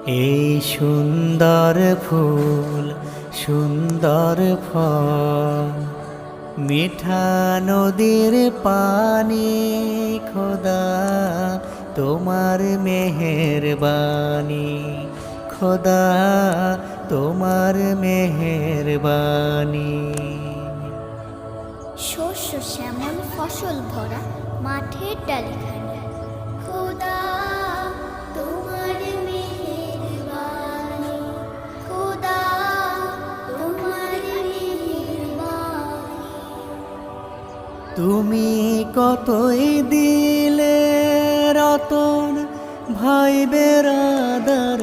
এই সুন্দর ফুল সুন্দর ফল, মিঠা নদীর পানি, খোদা তোমার মেহেরবানি, খোদা তোমার মেহেরবানি। শস্য শ্যামল ফসল ভরা মাঠের ডালিখানি, খোদা তোমার মেহেরবানি, খোদা তোমার মেহেরবানি। তুমি কতই দিলে রতন, ভাই বেরাদার